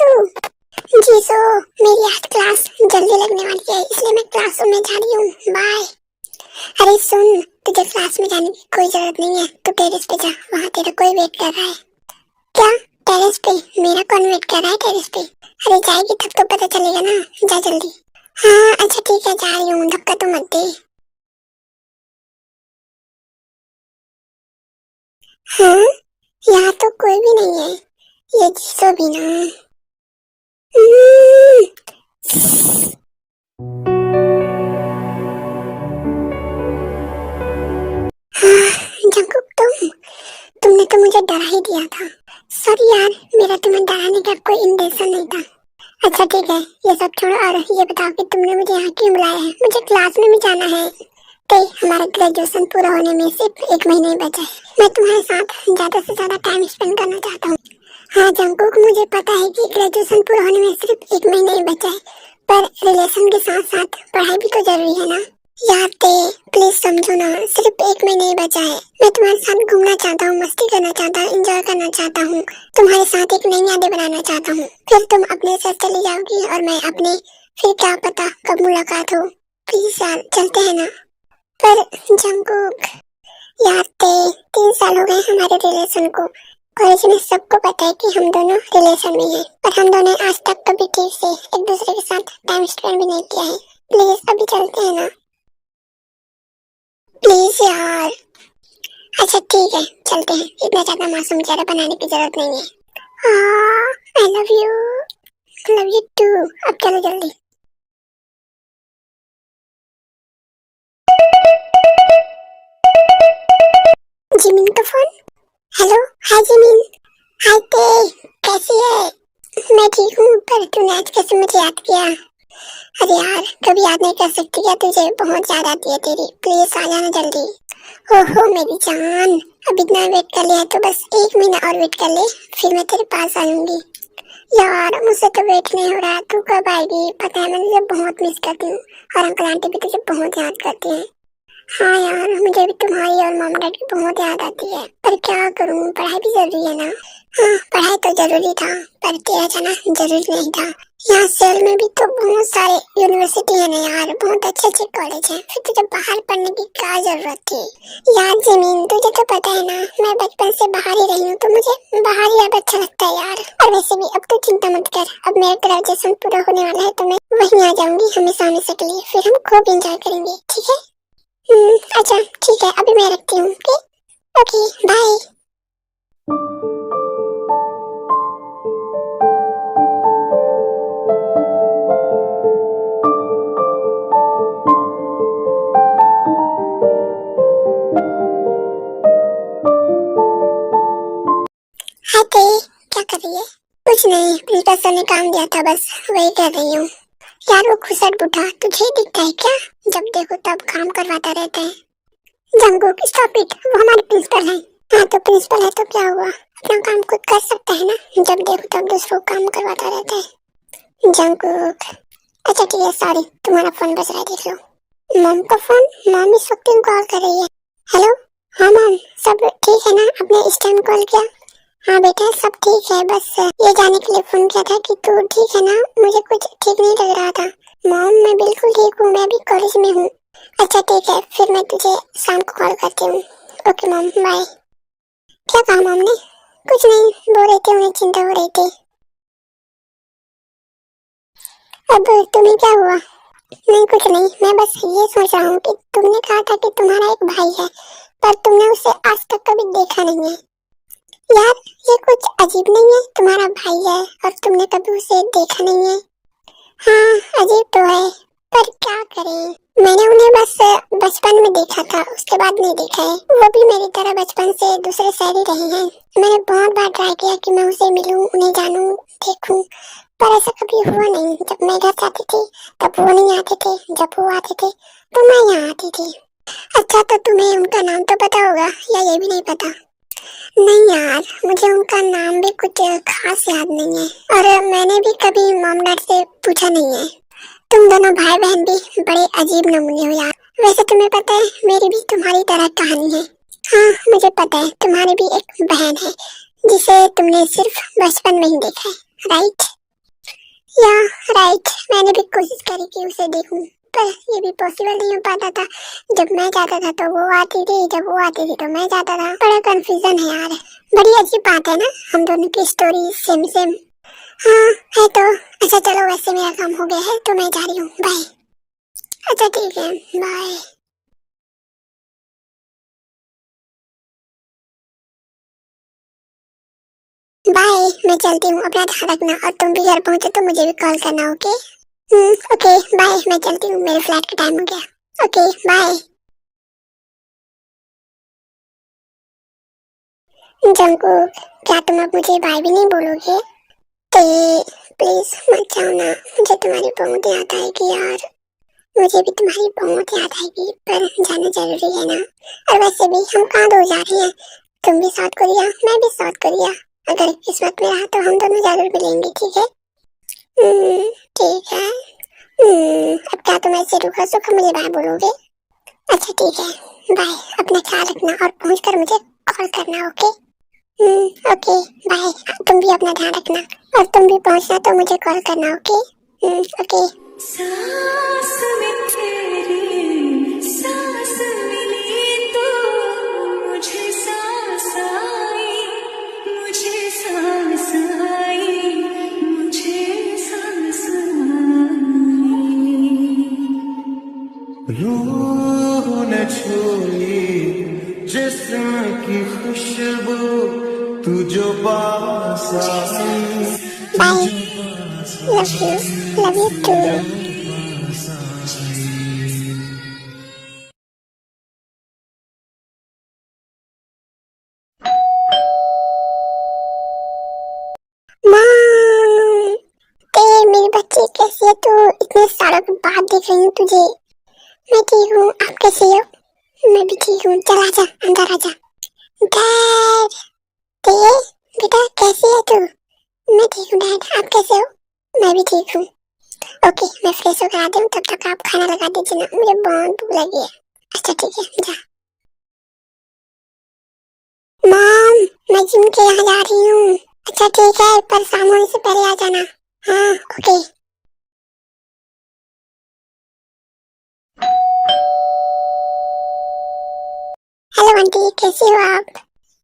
तू? जी सो मेरी आज क्लास जल्दी लगने वाली है, इसलिए मैं क्लासरूम में जा रही हूँ। बाय। अरे सुन, तुझे क्लास में जाने की कोई जरूरत नहीं है, तू टेरेस पे जा, वहाँ तेरा कोई वेट कर रहा है। क्या? टेरेस पे? मेरा कौन वेट कर रहा है टेरेस पे? अरे जाएगी तब तो पता चलेगा ना, जा जल्दी। हाँ अच्छा ठीक है, जा रही हूँ, धक्का तो मत दे। हाँ, यहाँ तो कोई भी नहीं है, ये जीसो भी ना। हम्म, हाँ, जंकुक तुमने तो मुझे डरा ही दिया था। सॉरी यार, मेरा तुम्हें डराने का कोई इंटेंशन नहीं था। अच्छा ठीक है, ये सब छोड़ो और ये बताओ कि तुमने मुझे यहाँ क्यों बुलाया है? मुझे क्लास में भी जाना है। ते हमारा ग्रेजुएशन पूरा होने में सिर्फ 1 महीना ही बचा है। मैं तुम्हारे साथ ज्यादा से ज्यादा टाइम स्पेंड करना चाहता हूँ। हाँ जंकुक, मुझे पता है कि ग्रेजुएशन पूरा होने में सिर्फ 1 महीना ही बचा है, पर रिलेशन के साथ साथ पढ़ाई भी तो जरूरी है ना। यार ते प्लीज समझो ना, सिर्फ 1 महीना ही बचा है। मैं तुम्हारे साथ घूमना चाहता हूँ, मस्ती करना चाहता हूँ, एंजॉय करना चाहता हूँ, तुम्हारे साथ एक नई यादें बनाना चाहता हूँ। फिर तुम अपने साथ चली जाओगी और मैं अपने, फिर क्या पता कब मुलाकात हो। प्लीज यार चलते हैं ना। पर जंकुक यार ते 3 साल हो गए हमारे रिलेशन को। कॉलेज में सबको पता है कि हम दोनों रिलेशन में हैं, पर हम दोनों ने आज तक कभी ठीक से एक दूसरे के साथ टाइम स्पेंड भी नहीं किया है। प्लीज अभी चलते हैं ना, प्लीज यार। अच्छा ठीक है, चलते हैं, इतना ज्यादा मासूम चेहरा बनाने की जरूरत नहीं है। I love you too. अब चलो जल्दी। जिमिन का phone. Hello, hi Jimin. Hi Tae, कैसी है? मैं ठीक हूँ, पर तूने आज कैसे मुझे याद किया? अरे यार, कभी याद नहीं कर सकती क्या तुझे? बहुत याद आती है तेरी, प्लीज आ जाना जल्दी। ओहो मेरी जान, अब इतना वेट कर लिया है तो बस 1 महीना और वेट कर ले, फिर मैं तेरे पास आ जाऊंगी। यार मुझसे तो वेट नहीं हो रहा, तू कब आएगी? पता है मैं तुझे बहुत मिस करती हूँ, और अंकल आंटी भी तुझे बहुत याद करते हैं। हाँ यार, मुझे भी तुम्हारी और मॉम डैड की बहुत याद आती है, पर क्या करूँ, पढ़ाई भी जरूरी है ना। हाँ पढ़ाई तो जरूरी था, पर तेरा जाना जरूरी नहीं था। यहाँ सेल में भी तो बहुत सारे यूनिवर्सिटी है ना यार, बहुत अच्छे अच्छे कॉलेज हैं, फिर तुझे बाहर पढ़ने की क्या जरूरत थी? यार जमीन, तुझे तो पता है ना, मैं बचपन से बाहर ही रही हूँ, तो मुझे बाहर ही अब अच्छा लगता है यार। और वैसे भी अब तो चिंता मत कर, अब मेरा ग्रेजुएशन पूरा होने वाला है, तो मैं वहीं आ जाऊंगी हमेशा हमेशा के लिए, फिर हम खूब इंजॉय करेंगे, ठीक है? अच्छा ठीक है, अभी मैं रखती हूँ। Okay okay bye. हाय ते, क्या कर रही है? कुछ नहीं, प्रिंसिपल सर ने काम दिया था, बस वही कर रही हूँ। यार वो खुसट बुढ़ा तुझे दिखता है क्या? जब देखो तब काम करवाता रहता है। जंगुक स्टॉप इट, वो हमारे प्रिंसिपल है। हाँ तो प्रिंसिपल है तो क्या हुआ, अपना काम खुद कर सकता है ना, जब देखो तब दूसरों को काम करवाता रहता है। जंगुक अच्छा ठीक है, सॉरी, तुम्हारा फोन बज रहा है, देख लो। मॉम का फोन? मॉम इस वक्त कॉल कर रही है। हेलो। हाँ मॉम, सब ठीक है ना? आपने इस टाइम कॉल किया? हाँ बेटा सब ठीक है, बस ये जानने के लिए फोन किया था कि तू ठीक है ना, मुझे कुछ ठीक नहीं लग रहा था। मॉम मैं बिल्कुल ठीक हूँ, मैं भी कॉलेज में हूँ। अच्छा ठीक है, फिर मैं तुझे शाम को कॉल करती हूँ। Okay mom bye. क्या कहा मॉम ने? कुछ नहीं, बोल रहे थे उन्हें चिंता हो रही थी। अब तुम्हें क्या हुआ? नहीं कुछ नहीं, मैं बस ये सोच रहा हूँ कि तुमने कहा था कि तुम्हारा एक भाई है, पर तुमने उसे आज तक कभी देखा नहीं है। यार ये कुछ अजीब नहीं है, तुम्हारा भाई है और तुमने कभी उसे देखा नहीं है। हाँ अजीब तो है, पर क्या करें, मैंने उन्हें बस बचपन में देखा था, उसके बाद नहीं देखा है। वो भी मेरी तरह बचपन से दूसरे शहर ही रहे हैं। मैंने बहुत बार ट्राई किया कि मैं उसे मिलूं, उन्हें जानूं, देखूं, पर ऐसा कभी हुआ नहीं। जब मैं घर जाती थी तब वो नहीं आते थे, जब वो आते थे तो मैं यहाँ आती थी। अच्छा तो तुम्हें उनका नाम तो पता होगा, या ये भी नहीं पता? नहीं यार, मुझे उनका नाम भी कुछ खास याद नहीं है, और मैंने भी कभी मॉम डैड से पूछा नहीं है। तुम दोनों भाई बहन भी बड़े अजीब नमूने हो यार। वैसे तुम्हें पता है, मेरी भी तुम्हारी तरह कहानी है। हाँ मुझे पता है, तुम्हारी भी एक बहन है जिसे तुमने सिर्फ बचपन में ही देखा है, राइट? या राइट, मैंने भी कोशिश करी कि उसे देखूं, पर ये भी पॉसिबल नहीं हो पाता था। जब मैं जाता था तो वो आती थी, जब वो आती थी तो मैं जाता था। बड़ा कंफ्यूजन है यार। बड़ी अजीब बात है ना, हम दोनों की स्टोरी सेम सेम। हाँ है तो। अच्छा चलो, वैसे मेरा काम हो गया है तो मैं जा रही हूँ, बाय। अच्छा ठीक है, बाय। बाय, मैं चलती हूँ, अपना ध्यान रखना, और तुम भी घर पहुंचे तो मुझे भी कॉल करना, ओके? ओके बाय, मैं चलती हूँ, मेरे फ्लैट का टाइम हो गया। Okay bye. जंकुक, क्या तुम अब मुझे बाय भी नहीं बोलोगे? ते प्लीज मत जाओ ना, मुझे तुम्हारी बहुत याद आएगी यार। मुझे भी तुम्हारी बहुत याद आएगी, पर जाना जरूरी है ना। और वैसे भी हम कहाँ दूर जा रहे हैं, तुम भी साउथ कोरिया, मैं भी साउथ कोरिया। अगर किस्मत में रहा तो हम दोनों जरूर मिलेंगे, ठीक है? ठीक है। अब क्या तुम ऐसे रूखा सूखा मुझे बाय बोलोगे? अच्छा ठीक है, बाय। अपना ख्याल रखना और पहुंचकर मुझे कॉल करना, ओके? Okay bye. तुम भी अपना ध्यान रखना, और तुम भी पहुंचना तो मुझे कॉल करना, ओके? ओके। सांस में तेरी सांस मिली तो मुझे सांस आई, मुझे सांस आई, मुझे सांस आई। रूह ने छुई जिस्म की खुशबू, तू जो पास आई। Bye, love you too. Mom, ते मेरी बच्ची कैसी है तू? इतने सालों के बाद देख रही हूँ तुझे। मैं ठीक हूँ, आप कैसे हो? मैं भी ठीक हूँ, चल आजा, अंदर आजा। डैड, ते बेटा कैसी है तू? मैं ठीक हूँ डैड, आप कैसे हो? मैं भी ठीक हूँ। ओके, मैं फ्रेश होकर आती हूँ, तब तक आप खाना लगा दीजिए ना, मुझे बहुत भूख लगी है। अच्छा ठीक है, जा। मॉम, मैं जिम के यहाँ जा रही हूँ। अच्छा ठीक है, पर शाम होने से पहले आ जाना। हाँ ओके। हेलो आंटी, कैसी हो आप?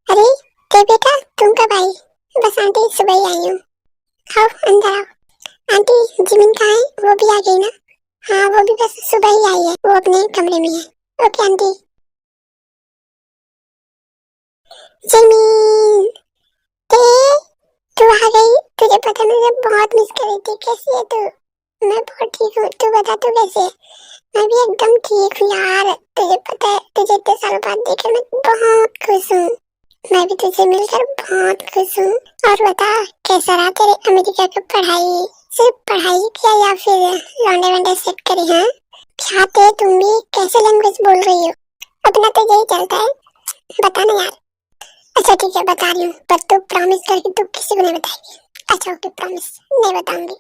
अरे ते बेटा, तुम कब आई? बस आंटी सुबह ही आई हूँ। आओ अंदर आओ। आंटी जिमिन कहाँ है, वो भी आ गई ना? हाँ वो भी बस सुबह ही आई है, वो अपने कमरे में है। Okay aunty. जिमिन, ते तू आ गई? तुझे पता मुझे बहुत मिस कर रही थी, कैसी है तू? मैं बहुत ठीक हूँ, तू बता तू कैसे है? मैं भी एकदम ठीक हूँ यार, तुझे पता है तुझे इतने सालों बाद देखे मैं बहुत खुश हूँ। मैं भी तुझे मिलकर बहुत खुश हूँ। और बता, कैसा रहा तेरे अमेरिका की पढ़ाई? सिर्फ पढ़ाई किया या फिर लौंडे वंडे सेट करे? हाँ क्या थे तुम भी, कैसे लैंग्वेज बोल रही हो? अपना तो यही चलता है, बता ना यार। अच्छा ठीक है बता रही हूँ, पर तू प्रॉमिस कर कि तू किसी को नहीं बताएगी। अच्छा ओके, प्रॉमिस नहीं बताऊंगी।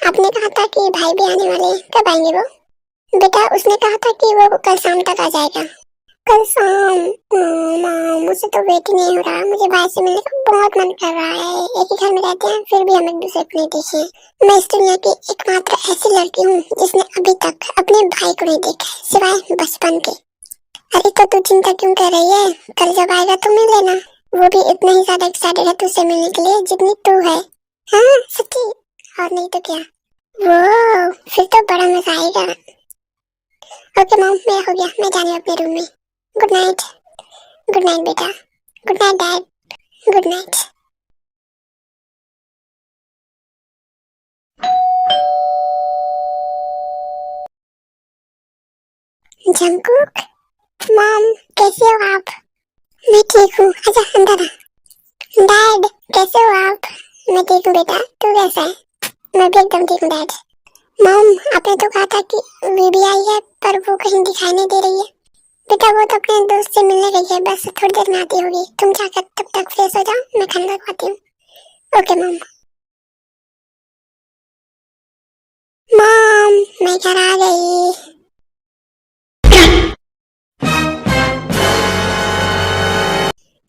आपने कहा था कि भाई भी आने वाले हैं, कब आएंगे वो? बेटा उसने कहा था कि वो कल शाम तक आ जाएगा। कल शाम? माँ मुझे तो वेट ही नहीं हो रहा, मुझे भाई से मिलने का बहुत मन कर रहा है। एक ही घर में रहते हैं फिर भी हम एक दूसरे को नहीं देखे। मैं इस दुनिया की एकमात्र ऐसी लड़की हूँ जिसने अभी तक अपने भाई को नहीं देखा है, सिवाय बचपन के। अरे तो तू चिंता क्यों कर रही है, कल जब आएगा तो मिल लेना। वो भी इतना ही ज्यादा एक्साइटेड है तुझसे मिलने के लिए जितनी तू है। हाँ सच्ची, और नहीं तो क्या। वो फिर तो बड़ा मजा आएगा। ओके मॉम, मेरा हो गया, मैं जाने अपने रूम में। Good night. गुड नाइट बेटा। Good night dad. Good night. Jungkook, mom कैसे हो आप? मैं ठीक हूँ, आजा अंदर आ। डैड कैसे हो आप? मैं ठीक हूँ बेटा, तू कैसा है? मैं भी एकदम ठीक हूँ डैड। मॉम आपने तो कहा था कि बीबी आई है, पर वो कहीं दिखाई नहीं दे रही है। बेटा वो तो अपने दोस्त से मिलने गई है, बस थोड़ी देर में आती होगी। तुम जाकर तब तक फ्रेश हो जाओ, मैं खाना लगवाती हूँ। Okay mom. मैं घर आ गई।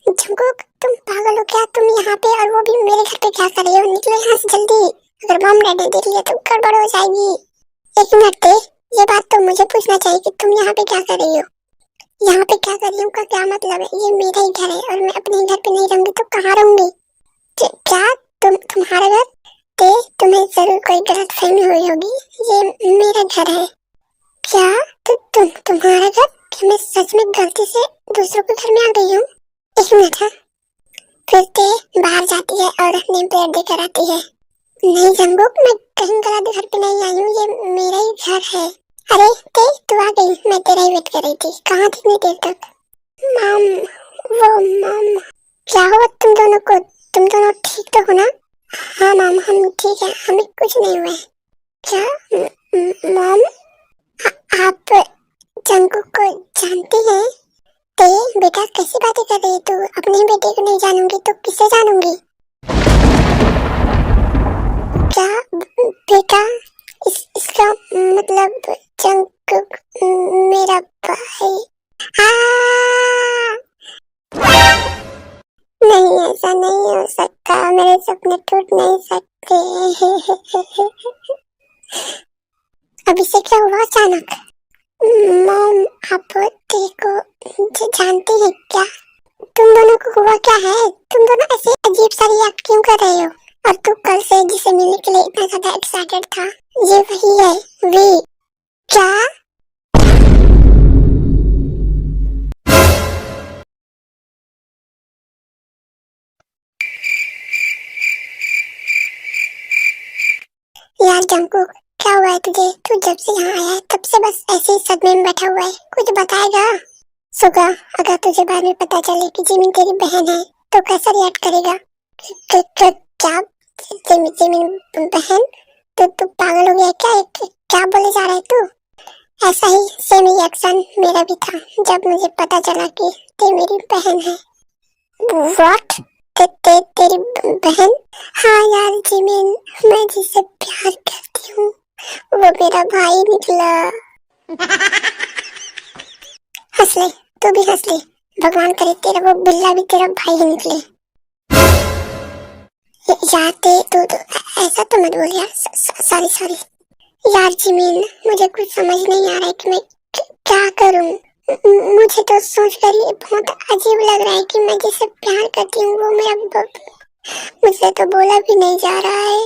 जंगकुक, तुम पागल हो क्या? तुम यहाँ पे और वो भी मेरे घर पे क्या कर रही हो? निकलो यहाँ से जल्दी, अगर मॉम डैड ने देख लिया तो गड़बड़ हो जाएगी। एक मिनट दे, ये बात तो मुझे पूछना चाहिए कि तुम यहाँ पे क्या कर रही हो? यहाँ पे क्या कर रही हूँ का क्या मतलब है? ये मेरा ही घर है और मैं अपने घर पे नहीं रहूंगी तो कहाँ रहूंगी? क्या तुम्हारा घर? तुम्हें जरूर कोई गलत फहमी हुई होगी, ये मेरा घर है। क्या तुम्हारा घर? क्या मैं सच में गलती से दूसरों के घर में आ गई हूँ? एक मिनट। हाँ, फिर ते बाहर जाती है और नेम प्लेट देकर आती है। नहीं जंगकुक, मैं कहीं गलत घर पे नहीं आई हूँ, ये मेरा ही घर है। अरे ते, तू आ गई, मैं तेरा ही वेट कर रही थी। कहाँ थी इतनी देर तक? मॉम, क्या हुआ तुम दोनों को? तुम दोनों ठीक तो हो ना? हाँ मॉम, हम ठीक है, हमें कुछ नहीं हुआ है। क्या मॉम, आप जंगकुक को जानती हैं? ते बेटा, कैसी बातें कर रही है तू? अपने बेटे को नहीं जानूंगी तो किसे जानूंगी? क्या बेटा, इसका मतलब जंगकुक मेरा भाई? नहीं, ऐसा नहीं हो सकता, मेरे सपने टूट नहीं सकते। अभी से क्या हुआ अचानक? मॉम, आप देखो जानती हैं क्या? तुम दोनों को हुआ क्या है? तुम दोनों ऐसे अजीब सा रिएक्ट क्यों कर रहे हो? और तू कल से जिसे मिलने के लिए इतना ज्यादा एक्साइटेड था, ये वही है वी? क्या? यार जंगकुक, क्या हुआ है तुझे? तू जब से यहाँ आया है तब से बस ऐसे ही सदमे में बैठा हुआ है, कुछ बताएगा? सुगा, अगर तुझे बाद में पता चले कि जिमिन तेरी बहन है तो कैसा रिएक्ट करेगा? क्या जिमिन बहन? तू पागल हो गया क्या? क्या बोले जा रहा है तू? ऐसा ही सेम रिएक्शन मेरा भी था जब मुझे पता चला कि ते मेरी बहन है। व्हाट? तेरी बहन? हाँ यार जिमिन, मैं जिसे प्यार करती हूँ वो मेरा भाई निकला। हंस ले, तू भी हंस ले, भगवान करे तेरा वो बिल्ला भी तेरा भाई ही निकले। यार तू ऐसा तो मत बोल यार, सॉरी यार जिमिन, मुझे कुछ समझ नहीं आ रहा है कि मैं क्या करूँ। मुझे तो सोचकर ही बहुत अजीब लग रहा है कि मैं जिसे प्यार करती हूँ वो मेरा मुझसे तो बोला भी नहीं जा रहा है।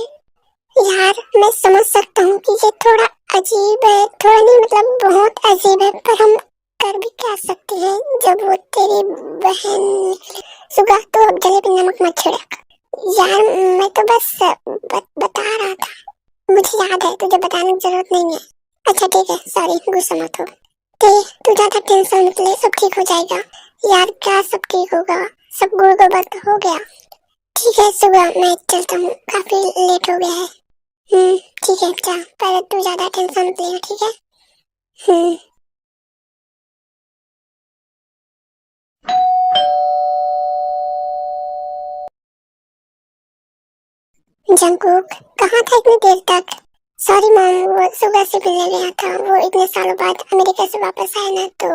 यार मैं समझ सकता हूँ कि ये थोड़ा अजीब है, थोड़ा नहीं मतलब बहुत अजीब है, पर हम कर भी क्या सकते हैं जब वो तेरी बहन। सुगा, तो अब गले पे नमक मत छिड़क। यार मैं तो बस बता रहा था, मुझे याद है, तुझे बताने की जरूरत नहीं है। अच्छा ठीक है, सॉरी, गुस्सा मत हो। तू ज्यादा टेंशन मत ले, सब ठीक हो जाएगा। यार क्या सब ठीक होगा? सब गुड़ गोबर तो हो गया। ठीक है सुबह, मैं चलता हूँ, काफी लेट हो गया है। ठीक है, जा, पर तू ज्यादा टेंशन मत ले, ठीक है? जंगकुक, कहाँ था इतनी देर तक? सॉरी मॉम, वो सुबह से मिलने गया था, वो इतने सालों बाद अमेरिका से वापस आया ना तो।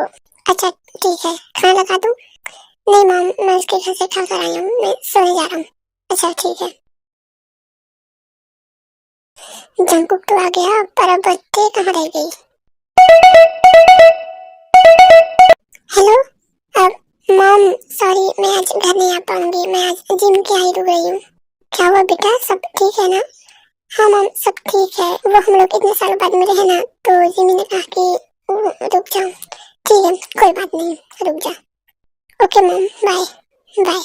अच्छा ठीक है, खाना लगा दूँ? नहीं मॉम, मैं उसके घर से खा कर आई हूँ, मैं सोने जा रहा हूँ। अच्छा ठीक है। जंगकुक तो आ गया, पर अब बच्चे कहाँ रह गई? हेलो मॉम, सॉरी मैं आज घर नहीं आ पाऊंगी, मैं आज जिम के आई रुक गई हूँ। क्या हुआ बेटा, सब ठीक है ना? हाँ मॉम, सब ठीक है, वो हम लोग इतने सालों बाद मिले हैं ना तो जिमी ने कहा कि रुक जाओ। ठीक है, कोई बात नहीं, रुक जा। Okay mom, bye bye.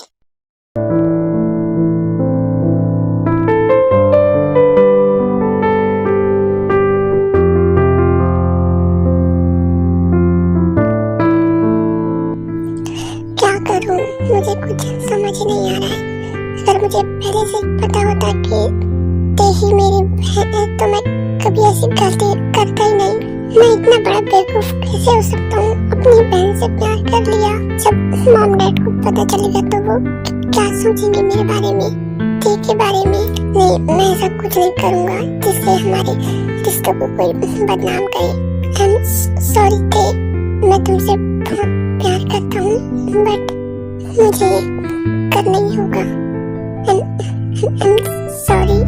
क्या करूं, मुझे कुछ समझ नहीं आ रहा है। अगर मुझे पहले से पता होता कि ते ही मेरी बहन है तो मैं कभी ऐसी गलती करता ही नहीं। मैं इतना बड़ा बेवकूफ कैसे हो सकता हूँ? अपनी बहन से प्यार कर लिया। जब मॉम डैड को पता चलेगा तो वो क्या सोचेंगे मेरे बारे में, ते के बारे में? नहीं, मैं ऐसा कुछ नहीं करूँगा जिससे हमारे रिश्तों को कोई बदनाम करे। आई एम सॉरी थे, मैं तुमसे बहुत प्यार करता हूँ, बट मुझे ये करना ही होगा। आई एम सॉरी।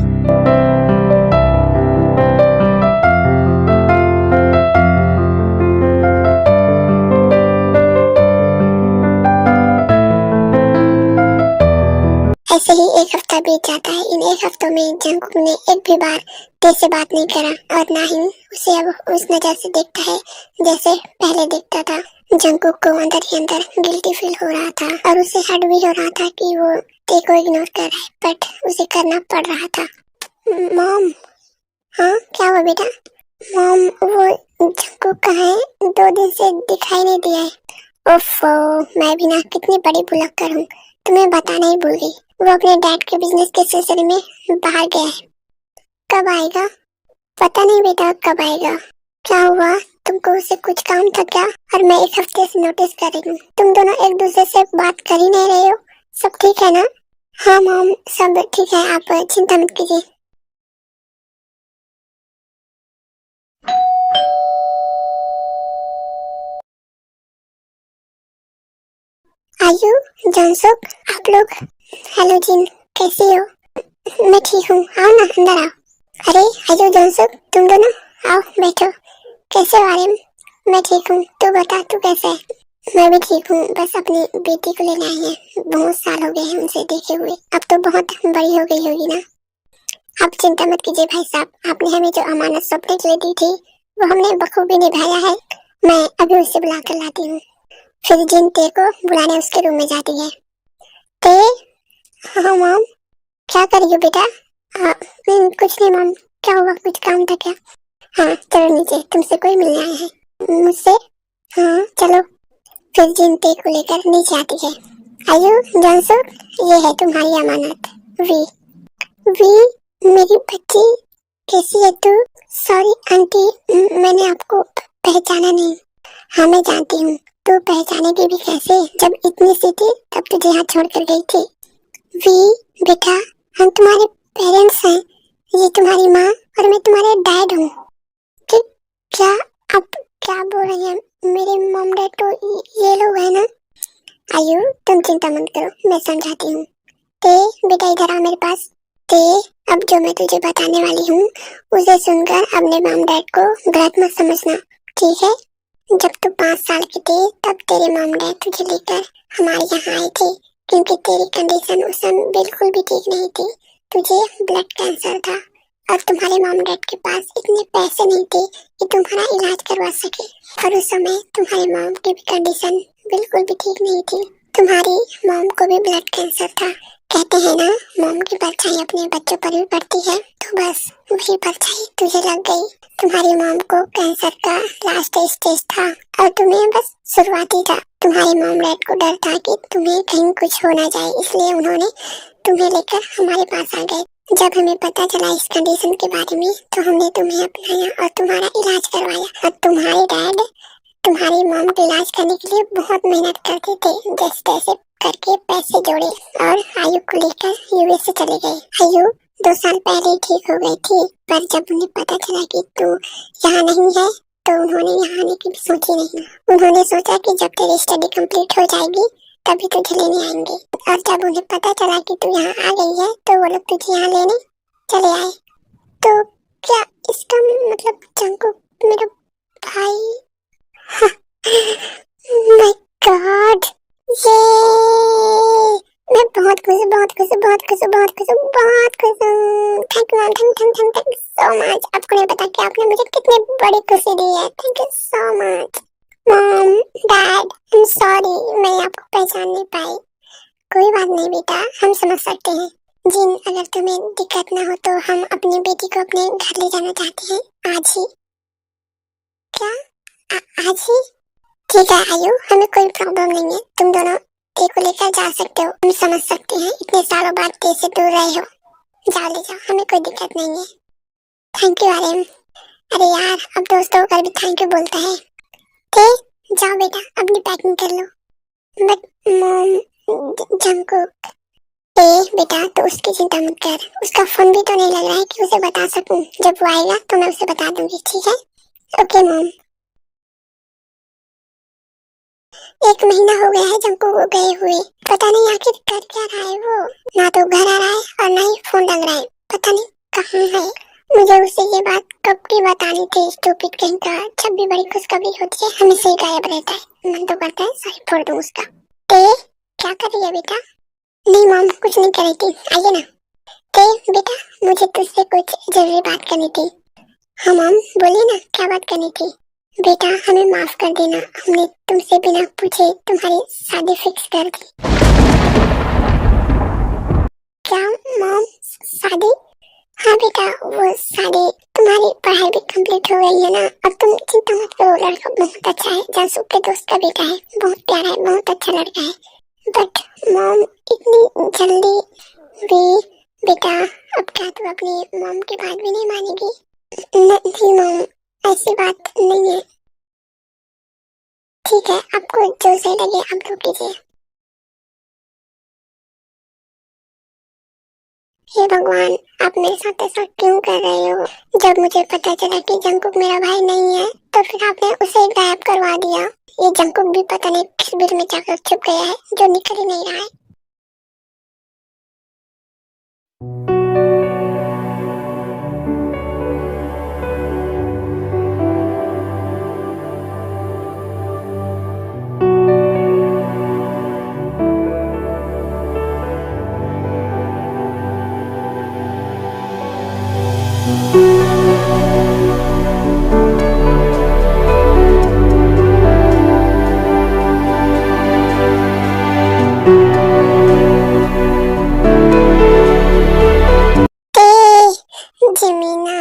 ऐसे ही एक हफ्ता बीत जाता है। इन एक हफ्तों में जंगकुक ने एक भी बार ते से बात नहीं करा और ना ही उसे अब उस नजर से देखता है जैसे पहले देखता था। जंगकुक को अंदर ही अंदर गिल्टी फील हो रहा था और उसे हर्ट भी हो रहा था कि वो ते को इग्नोर कर रहा है, बट उसे करना पड़ रहा था। मॉम, हाँ क्या हुआ बेटा? मॉम, वो जंगकुक कहाँ है? 2 दिन से दिखाई नहीं दिया है। ओफो, मैं भी ना कितनी बड़ी भुलक्कड़ हूँ, तुम्हें बताना ही भूल गई। वो अपने डैड के बिजनेस के सिलसिले में बाहर गया है। कब आएगा? पता नहीं बेटा कब आएगा। क्या हुआ, तुमको उससे कुछ काम था क्या? और मैं एक हफ्ते से नोटिस कर रही हूँ तुम दोनों एक दूसरे से बात कर ही नहीं रहे हो। सब ठीक है ना? हाँ मॉम, सब ठीक है, आप चिंता मत कीजिए। आयु, जंगसुक, आप लोग। हेलो जिन, कैसी हो? मैं ठीक हूँ, आओ ना अंदर आओ। अरे आयु, जंगसुक, तुम दोनों आओ बैठो। कैसे हो आर्यन? मैं ठीक हूँ, तू बता तू कैसे है? मैं भी ठीक हूँ, बस अपनी बेटी को लेने आई है। बहुत साल हो गए हैं उनसे देखे हुए, अब तो बहुत बड़ी हो गई होगी ना। आप चिंता मत कीजिए भाई साहब, आपने हमें जो अमानत सौंपने के लिए दी थी वो हमने बखूबी निभाया है। मैं अभी उसे बुला कर लाती हूँ। फिर जिन ते को बुलाने उसके रूम में जाती है। ते, हाँ मॉम, क्या कर रही हो बेटा? कुछ नहीं मॉम, क्या हुआ, कुछ काम था क्या? हाँ चलो नीचे, तुमसे कोई मिलने आया है। मुझसे? हाँ चलो। फिर जिन ते को लेकर नीचे आती है। आयु, जंगसुक, ये है तुम्हारी अमानत। वी। वी, मेरी बच्ची, कैसी है तू? सॉरी आंटी, मैंने आपको पहचाना नहीं। हाँ मैं जानती हूँ, तू पहचानेगी भी कैसे जब इतनी सी थी तब तुझे यहाँ छोड़कर गई थी। वी बेटा, हम तुम्हारे पेरेंट्स हैं, ये तुम्हारी माँ और मैं तुम्हारे डैड हूँ। कि क्या, आप क्या बोल रही हैं? मेरे मॉम डैड तो ये लोग हैं ना। आयु, तुम चिंता मत करो, मैं समझाती हूँ। ते बेटा इधर आ मेरे पास। ते, अब जो मैं तुझे बताने वाली हूँ उसे सुनकर अपने मॉम डैड को गलत मत समझना, ठीक है? जब तू 5 साल की थी तब तेरे मॉम डैड तुझे लेकर हमारे यहाँ आए थे, क्योंकि तेरी कंडीशन उस समय बिल्कुल भी ठीक नहीं थी। तुझे ब्लड कैंसर था और तुम्हारे मॉम डैड के पास इतने पैसे नहीं थे कि तुम्हारा इलाज करवा सके। और उस समय तुम्हारी मॉम की भी कंडीशन बिल्कुल भी ठीक नहीं थी। तुम्हारी मॉम को भी ब्लड कैंसर था। कहते हैं ना, मॉम की परछाई अपने बच्चों पर भी पड़ती है, तो बस वही परछाई तुझे लग गई। तुम्हारी मॉम को कैंसर का लास्ट स्टेज था और तुम्हें बस शुरुआती था। तुम्हारी मॉम डैड को डर था कि तुम्हें कहीं कुछ हो ना जाए, इसलिए उन्होंने तुम्हें लेकर हमारे पास आ गए। जब हमें पता चला इस कंडीशन के बारे में तो हमने तुम्हें अपनाया और तुम्हारा इलाज करवाया। और तुम्हारे डैड तुम्हारी मॉम का इलाज करने के लिए बहुत मेहनत करते थे, जैसे तैसे करके पैसे जोड़े और आयु को लेकर यूएस से चले गए। आयु 2 साल पहले ही ठीक हो गई थी, पर जब उन्हें पता चला कि तू यहाँ नहीं है तो उन्होंने यहाँ आने की भी सोची नहीं। उन्होंने सोचा कि जब तेरी स्टडी कंप्लीट हो जाएगी तभी तुझे लेने आएंगे। और जब उन्हें पता चला कि तू यहाँ आ गई है तो वो लोग तुझे यहाँ लेने चले आए। तो क्या इसका मतलब जंगकुक मेरा भाई? माय गॉड, ये मैं बहुत खुश हूँ, बहुत खुश हूँ, बहुत खुश हूँ, बहुत खुश हूँ, बहुत खुश हूँ। Thank you ma'am, thank you so much. आपको नहीं पता कि आपने मुझे कितनी बड़ी खुशी दी है। Thank you so much. Mom, dad, I am sorry, मैं आपको पहचान नहीं पाई। कोई बात नहीं बेटा, हम समझ सकते हैं। जिन, अगर तुम्हें दिक्कत ना हो तो हम अपनी बेटी को अपने घर ले जाना चाहते हैं आज ही। क्या? आज ही? ठीक है आयु, हमें कोई प्रॉब्लम नहीं है, तुम दोनों ते को लेकर जा सकते हो। हम समझ सकते हैं इतने सालों बाद ते से दूर रहे हो। जाओ ले जाओ, हमें कोई दिक्कत नहीं है। Thank you Aryan. अरे यार, अब दोस्तों होकर भी थैंक यू बोलता है। ते, जाओ बेटा अपनी पैकिंग कर लो। बट मॉम, जंगकुक, बेटा तो उसकी चिंता मत कर, उसका फोन भी तो नहीं लग रहा है कि उसे बता सकूं। जब वो आएगा तो मैं उसे बता दूंगी, ठीक है? Okay mom. 1 महीना हो गया है जंकू को गए हुए, पता नहीं आखिर कर क्या रहा है वो। ना तो घर आ रहा है और ना ही फोन लग रहा है, पता नहीं कहाँ है। मुझे उसे ये बात कब की बतानी थी, स्टूपिड कहीं का। जब भी बड़ी खुशखबरी होती है हमेशा ही गायब रहता है। मन तो करता है सही फोड़ दूं उसका। क्या कर रही है बेटा? नहीं मॉम, कुछ नहीं कर रही थी, आइए ना। बेटा मुझे तुझसे कुछ जरूरी बात करनी थी। हाँ मॉम बोलिए ना, क्या बात करनी थी? बेटा हमें माफ कर देना, हमने तुमसे बिना पूछे तुम्हारी शादी फिक्स कर दी। क्या मॉम, शादी? हाँ बेटा, वो शादी, तुम्हारी पढ़ाई भी कंप्लीट हो गई है ना। अब तुम चिंता मत करो, लड़का बहुत अच्छा है, जानसुख के दोस्त का बेटा है, बहुत प्यारा है, बहुत अच्छा लड़का है। बट मॉम इतनी जल्दी भी? बेटा अब क्या तू अपनी मॉम की बात भी नहीं मानेगी? नहीं मॉम, ऐसी बात नहीं है। ठीक है, आपको जो सही लगे आप लोग कीजिए। हे भगवान, आप मेरे साथ ऐसा क्यों कर रहे हो? जब मुझे पता चला कि जंकुक मेरा भाई नहीं है तो फिर आपने उसे गायब करवा दिया। ये जंकुक भी पता नहीं किस बिल में जाकर छुप गया है जो निकल ही नहीं रहा है। जिमीना,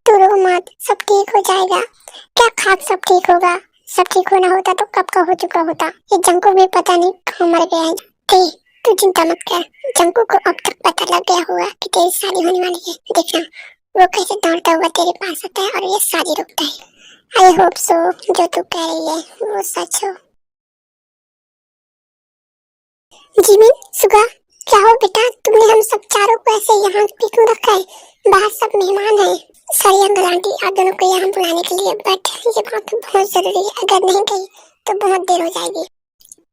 तू रो मत, सब ठीक हो जाएगा। क्या खाक सब ठीक होगा? सब ठीक होना होता तो कब का हो चुका होता। ये जंकू भी पता नहीं कहाँ मर गया है। तू चिंता मत कर, जंकू को अब तक पता लग गया होगा कि तेरी शादी होने वाली है। देखना वो कैसे दौड़ता हुआ तेरे पास आता है और ये शादी रुकता है। आई होप सो जो तू कह रही है वो सच हो। जिमिन, सुगा, क्या हो बेटा? तुमने हम सब चारों को ऐसे यहाँ पे क्यों रखा है? बाहर सब मेहमान हैं। सॉरी अंकल आंटी आप दोनों को यहाँ बुलाने के लिए, बट ये बात बहुत जरूरी है, अगर नहीं गई तो बहुत देर हो जाएगी।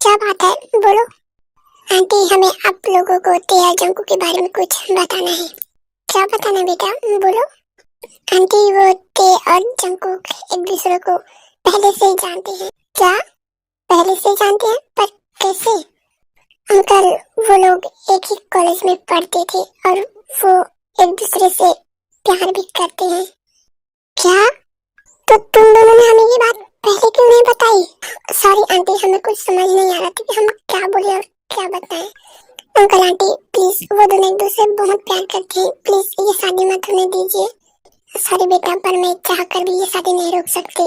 क्या बात है, बोलो। आंटी हमें आप लोगों को तेया जंकू के बारे में कुछ बताना है। क्या बताना बेटा, बोलो। आंटी वो ते और जंकू एक दूसरे को पहले से ही जानते हैं। क्या पहले से ही जानते हैं? पर कैसे? अंकल वो लोग एक ही कॉलेज में पढ़ते थे और वो एक दूसरे से प्यार भी करते हैं। क्या? तो तुम दोनों ने हमें ये बात पहले क्यों नहीं बताई? सॉरी आंटी, हमें कुछ समझ नहीं आ रहा था कि हम क्या बोले और क्या बताएं। अंकल आंटी प्लीज, वो दोनों एक दूसरे से बहुत प्यार करते हैं, प्लीज ये शादी मत होने दीजिए। सॉरी बेटा, पर मैं चाह कर भी ये शादी नहीं रोक सकती।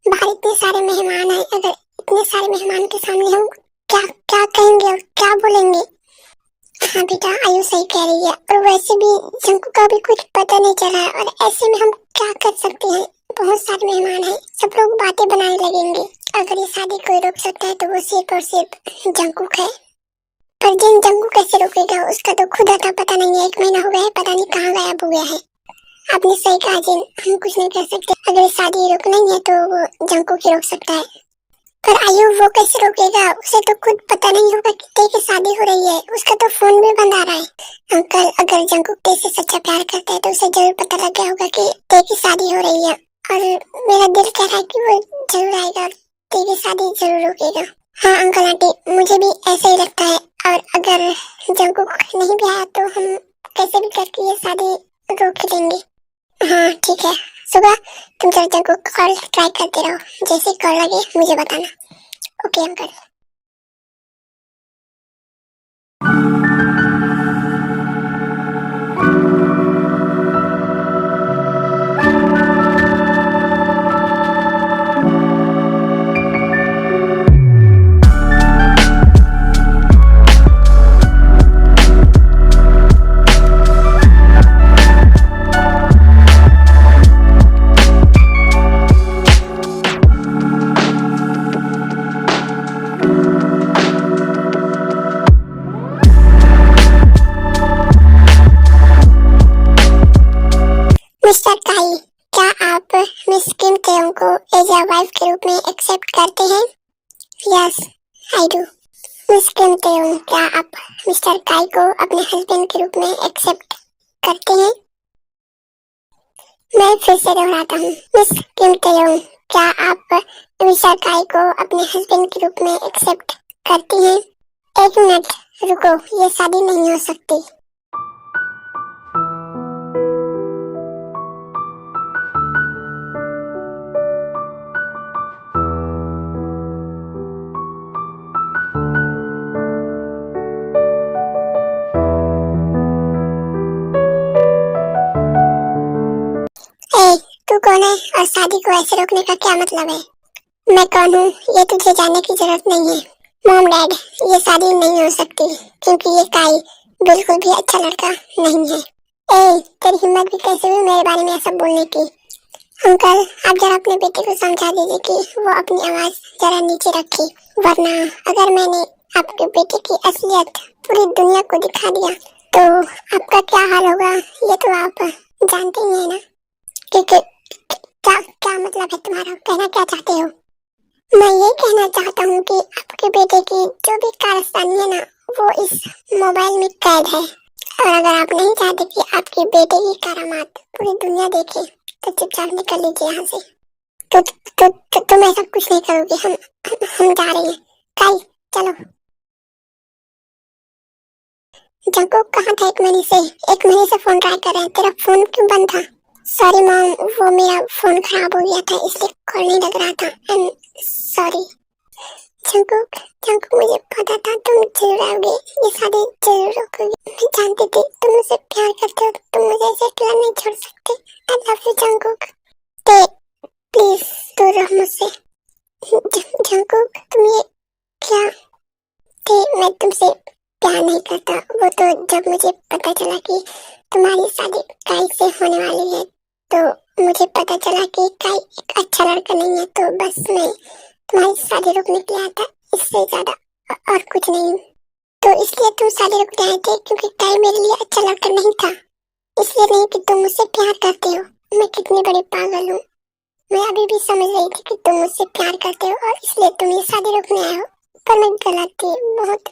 बाहर इतने सारे मेहमान हैं, अगर इतने सारे मेहमान के सामने हम क्या क्या कहेंगे और क्या बोलेंगे? हाँ बेटा आयु सही कह रही है, और वैसे भी जंकू का भी कुछ पता नहीं चला है, और ऐसे में हम क्या कर सकते हैं? बहुत सारे मेहमान हैं, सब लोग बातें बनाने लगेंगे। अगर ये शादी कोई रोक सकता है तो वो सिर्फ और सिर्फ जंकुक है। पर जिन जंकू कैसे रोकेगा? उसका तो खुद आता पता नहीं है, 1 महीना हो गया है, पता नहीं कहाँ गायब हो गया है। आपने सही कहा जिन, हम कुछ नहीं कर सकते। अगर शादी रोकना ही है तो वो जंकू ही रोक सकता है। पर आयु वो कैसे रोकेगा? उसे तो खुद पता नहीं होगा कि ते की शादी हो रही है, उसका तो फोन भी बंद आ रहा है। अंकल अगर जंकुक ते से सच्चा प्यार करता है तो उसे जरूर पता लग गया होगा कि ते की शादी हो रही है, और मेरा दिल कह रहा है कि वो जरूर आएगा और ते की शादी जरूर रोकेगा। हाँ अंकल आंटी मुझे भी ऐसा ही लगता है, और अगर जंकुक नहीं भी आया तो हम कैसे भी करके ये शादी रोक लेंगे। हाँ ठीक है, सुबह तुम चर्चा को कॉल ट्राई करते रहो, जैसे कॉल लगे मुझे बताना। Okay uncle. मिस्टर काई, क्या आप मिस किम तेयोंग को एज अ वाइफ के रूप में एक्सेप्ट करते हैं? Yes, I do. मिस किम तेयोंग, क्या आप मिस्टर काई को अपने हस्बैंड के रूप में एक्सेप्ट करते हैं? मैं फिर से दोहराता हूँ, मिस किम तेयोंग, क्या आप मिस्टर काई को अपने हस्बैंड के रूप में एक्सेप्ट करती हैं? एक मिनट रुको, ये शादी नहीं हो सकती। ए, तू कौन है और शादी को ऐसे रोकने का क्या मतलब है? मैं कौन हूँ ये तुझे जानने की जरूरत नहीं है। मॉम डैड, ये शादी नहीं हो सकती क्योंकि ये काई बिल्कुल भी अच्छा लड़का नहीं है। ए, तेरी हिम्मत भी कैसे हुई मेरे बारे में ऐसा बोलने की? अंकल, आप जरा अपने बेटे को समझा दीजिए कि वो अपनी आवाज जरा नीचे रखे, वरना अगर मैंने आपके बेटे की असलियत पूरी दुनिया को दिखा दिया तो आपका क्या हाल होगा ये तो आप जानते ही हैं ना। क्या क्या मतलब है तुम्हारा? कहना क्या चाहते हो? मैं ये कहना चाहता हूँ कि आपके बेटे की जो भी कारस्तानी है ना, वो इस मोबाइल में कैद है। और अगर आप नहीं चाहते कि आपके बेटे की करामात पूरी दुनिया देखे तो चुपचाप निकल लीजिए यहाँ से। तुम ऐसा कुछ नहीं करोगे। हम जा रहे हैं। काई, चलो। जंकुक कहाँ था? एक महीने से फोन ट्राई कर रहे हैं। तेरा फोन क्यों बंद था? सॉरी मॉम, वो मेरा फोन खराब हो गया था इसलिए कॉल नहीं लग रहा था। आई एम सॉरी। जंकुक, मुझे पता था तुम जरूर आओगे, ये शादी जरूर रोकोगे। मैं जानती थी तुम मुझसे प्यार करते हो, तुम मुझे ऐसे अकेला नहीं छोड़ सकते। आई लव यू जंकुक। ते प्लीज दूर रहो मुझसे। जंकुक, तुम ये क्या? ते मैं तुमसे प्यार नहीं करता। वो तो जब मुझे पता चला कि तुम्हारी शादी काई से होने वाली है तो मुझे पता चला कि काई एक अच्छा लड़का नहीं है, तो बस मैं तुम्हारी शादी रोकने के लिए आया था, इससे ज्यादा और कुछ नहीं। तो इसलिए तुम शादी रोकने आए थे क्योंकि काई मेरे लिए अच्छा लड़का नहीं था, इसलिए नहीं कि तुम मुझसे प्यार करते हो। मैं कितनी बड़ी पागल हूँ। मैं अभी भी समझ रही थी कि तुम मुझसे प्यार करते हो और इसलिए तुम ये शादी रोकने आए हो, पर मैं गलत थी, बहुत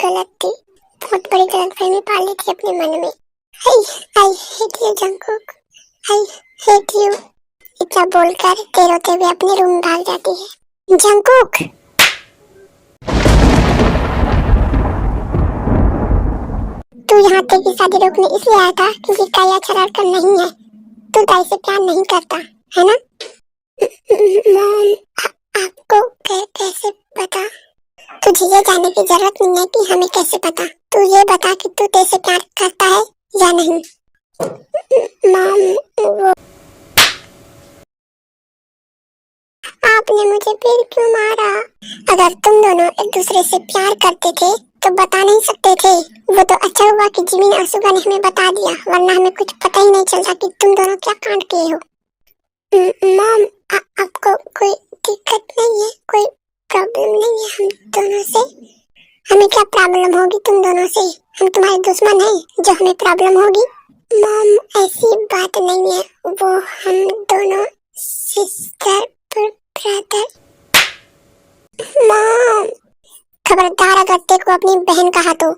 गलत थी। बहुत बड़ी गलतफहमी पाल ली थी अपने मन में। I hate you Jungkook, I hate you. इतना बोलकर ते रोते हुए अपने रूम में भाग जाती है। जंकुक, तू यहाँ ते की शादी रोकने इसलिए आया था क्योंकि काई अच्छा लड़का नहीं है। तू ताई से प्यार नहीं करता है ना? मॉम, आपको कैसे पता? तुझे ये जानने की जरूरत नहीं है कि हमें कैसे पता। तू ये बता कि तू तेरे से प्यार करता है या नहीं। मॉम, वो आपने मुझे फिर क्यों मारा? अगर तुम दोनों एक दूसरे से प्यार करते थे तो बता नहीं सकते थे? वो तो अच्छा हुआ कि जिमिन और सुगा ने हमें बता दिया, वरना हमें कुछ पता ही नहीं चलता कि तुम दोनों क्या कांड किए हो। मॉम, आपको कोई दिक्कत नहीं है? कोई प्रॉब्लम नहीं है हम दोनों से? हमें क्या प्रॉब्लम होगी तुम दोनों से? हम तुम्हारे दुश्मन हैं जो हमें प्रॉब्लम होगी? मॉम, ऐसी बात नहीं है, वो हम दोनों सिस्टर ब्रदर। मॉम, खबरदार अगर तेरे को अपनी बहन कहा तो।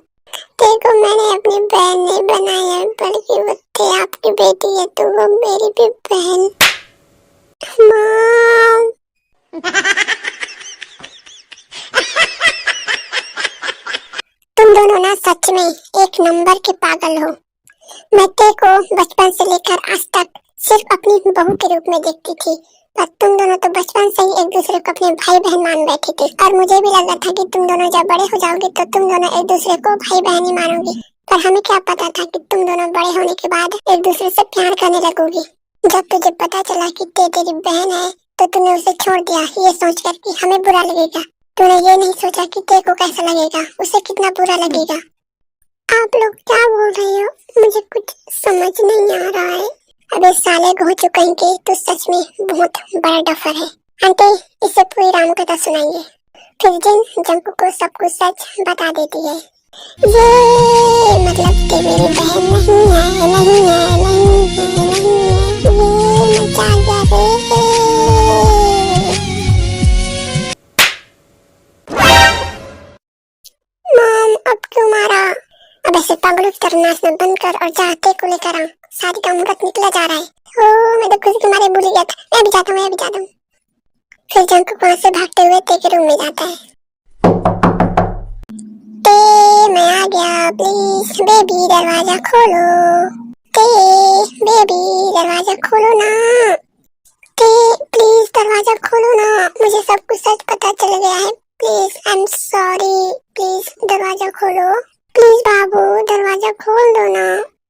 तेरे को मैंने अपनी बहन नहीं बनाया, बल्कि वो ते आपकी बेटी है, तो वो मेरी भी बहन। मॉम, तुम दोनों ना सच में एक नंबर के पागल हो। मैं तेरे को बचपन से लेकर आज तक सिर्फ अपनी बहू के रूप में देखती थी, पर तुम दोनों तो बचपन से ही एक दूसरे को अपने भाई बहन मान बैठे थे। और मुझे भी लगा था कि तुम दोनों जब बड़े हो जाओगे तो तुम दोनों एक दूसरे को भाई बहन ही मानोगे, पर हमें क्या पता था कि तुम दोनों बड़े होने के बाद एक दूसरे से प्यार करने लगोगी। जब तुझे पता चला कि तेरी बहन है तो तूने उसे छोड़ दिया ये सोचकर कि हमें बुरा लगेगा। तूने ये नहीं सोचा कि तेरे को कैसा लगेगा, उसे कितना बुरा लगेगा। आप लोग क्या बोल रहे हो? मुझे कुछ समझ नहीं आ रहा है। अबे साले हो चुके हैं कि तू सच में बहुत बड़ा डफर है। आंटी, इसे पूरी राम कथा सुनाइए। फिर जिन जंकू को सब कुछ सच बता देती है। ये मतलब कि मेरी बहन नहीं है, नहीं है, नहीं है, नहीं है। अब नाचना बंद कर और जाते को लेकर आ, शादी का मुहूर्त निकला जा रहा है। ओ मैं तो खुशी के मारे भूल ही गया था, मैं भी जाता हूँ, मैं भी जाता हूँ। फिर जंकुक वहां से भागते हुए ते के रूम में जाता है। ते मैं आ गया, प्लीज बेबी दरवाजा खोलो। ते बेबी दरवाजा खोलो ना। ते प्लीज दरवाजा खोलो ना, मुझे सब कुछ सच पता चल गया है। Please I am sorry, please दरवाजा खोलो। प्लीज बाबू दरवाजा खोल दो ना,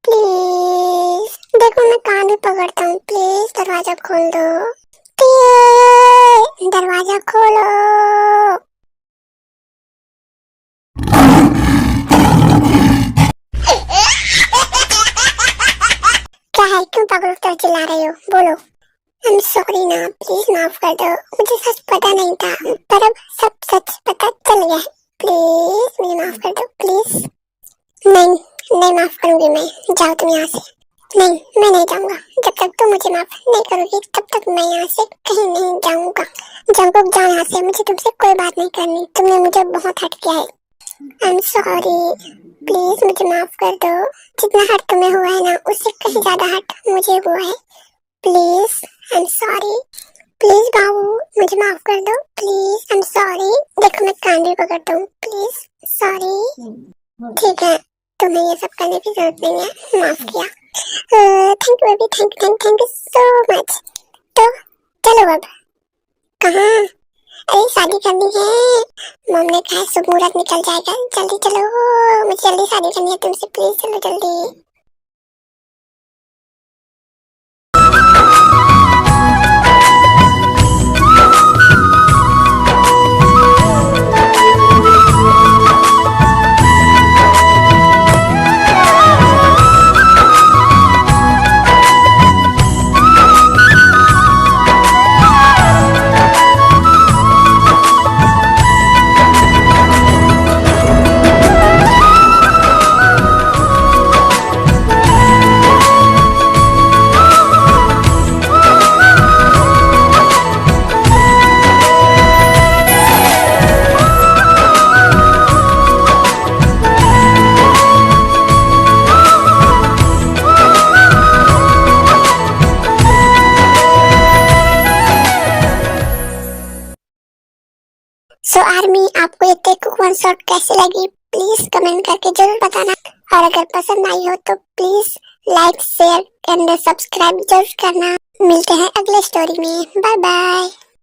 प्लीज। देखो मैं कान भी पकड़ता हूँ, प्लीज दरवाजा खोल दो। दरवाजा खोलो। क्या है, क्यों पागल की तरह चिल्ला रहे हो, बोलो। आई एम सॉरी ना, प्लीज माफ कर दो, मुझे सच पता नहीं था, पर अब सब सच पता चल गया है। प्लीज मुझे माफ कर दो, प्लीज। नहीं नहीं माफ करूंगी मैं, जाओ तुम यहाँ से। नहीं मैं नहीं जाऊंगा, जब तक तुम मुझे माफ नहीं करोगी तब तक मैं यहाँ से कहीं नहीं जाऊंगा। जंकुक जाओ यहाँ से, मुझे तुमसे कोई बात नहीं करनी, तुमने मुझे बहुत हर्ट किया है। आई एम सॉरी, प्लीज मुझे माफ कर दो। जितना हर्ट तुम्हें हुआ है ना, उससे कहीं ज्यादा हर्ट मुझे हुआ है। Please I am sorry, please बाबू मुझे माफ कर दो, प्लीज आई एम सॉरी। देखो मैं कान भी पकड़ता हूँ, प्लीज सॉरी। ठीक है, तुम्हें ये सब करने की जरूरत नहीं है, माफ किया। Thank you baby, thank you so much. तो चलो अब कहाँ, अरे शादी करनी है, मम्मी ने कहा शुभ मुहूर्त निकल जाएगा, जल्दी चलो, मुझे जल्दी शादी करनी है तुमसे, प्लीज चलो जल्दी। सो आर्मी, आपको ये टेक वन शॉट कैसी लगी, प्लीज कमेंट करके जरूर बताना। और अगर पसंद आई हो तो please like share and subscribe जरूर करना। मिलते हैं अगले स्टोरी में, बाय बाय।